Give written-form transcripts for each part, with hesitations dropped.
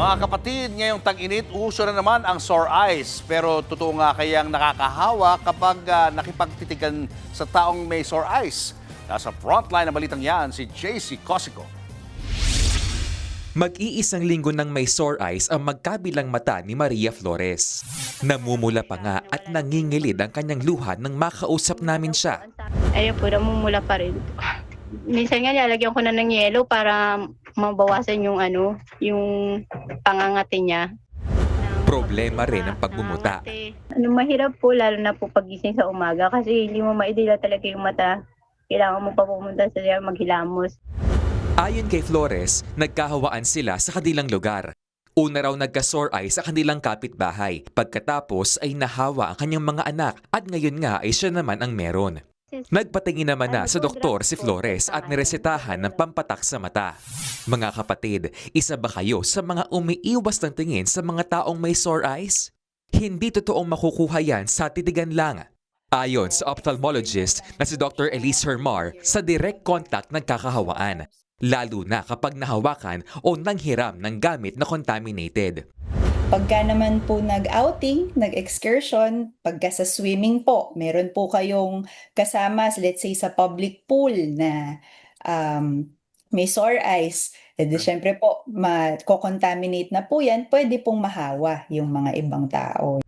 Mga kapatid, ngayong tag-init, uso na naman ang sore eyes. Pero totoo nga kayang nakakahawa kapag nakipagtitigan sa taong may sore eyes. Nasa frontline ng balitang yan, si JC Cosico. Mag-iisang linggo nang may sore eyes ang magkabilang mata ni Maria Flores. Namumula pa nga at nangingilid ang kanyang luha nang makausap namin siya. Ayun po, namumula pa rin. Minsan nga lalagyan ko na ng yelo para mabawasan yung yung pangangati niya. Problema rin ang pagbumuta. Mahirap po lalo na po pagising sa umaga kasi hindi mo maidila talaga yung mata. Kailangan mo pa pumunta sa maghilamos. Ayon kay Flores, nagkahawaan sila sa kanilang lugar. Una raw nagka-sore eyes sa kanilang kapitbahay. Pagkatapos ay nahawa ang kanyang mga anak at ngayon nga ay siya naman ang meron. Nagpatingin naman na sa doktor si Flores at niresetahan ng pampatak sa mata. Mga kapatid, isa ba kayo sa mga umiiwas ng tingin sa mga taong may sore eyes? Hindi totoong makukuha yan sa titigan lang. Ayon sa ophthalmologist na si Dr. Elise Hermar, sa direct contact nagkakahawaan. Lalo na kapag nahawakan o nanghiram ng gamit na contaminated. Pagka naman po nag-outing, nag-excursion, pagka sa swimming po, meron po kayong kasama, let's say sa public pool na may sore eyes, edi syempre po, mako-contaminate na po yan, pwede pong mahawa yung mga ibang tao.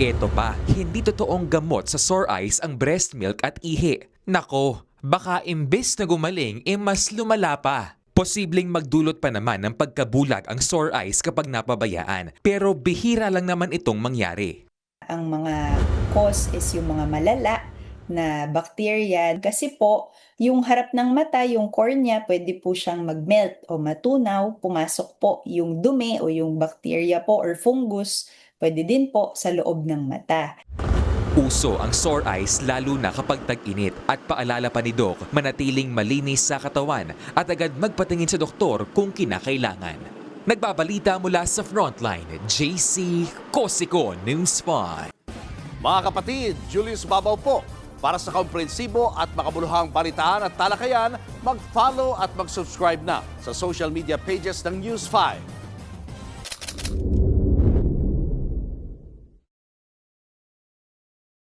Ito pa, hindi totoong gamot sa sore eyes ang breast milk at ihi. Nako, baka imbes na gumaling, mas lumala pa. Posibleng magdulot pa naman ng pagkabulag ang sore eyes kapag napabayaan. Pero bihira lang naman itong mangyari. Ang mga cause is yung mga malala na bacteria. Kasi po, yung harap ng mata, yung cornea, pwede po siyang mag-melt o matunaw. Pumasok po yung dumi o yung bacteria po or fungus. Pwede din po sa loob ng mata. Uso ang sore eyes lalo na kapag tag-init at paalala pa ni Doc manatiling malinis sa katawan at agad magpatingin sa doktor kung kinakailangan. Nagbabalita mula sa Frontline, JC Cosico News 5. Mga kapatid, Julius Babaw po. Para sa komprehensibo at makabuluhang balitaan at talakayan, mag-follow at mag-subscribe na sa social media pages ng News 5.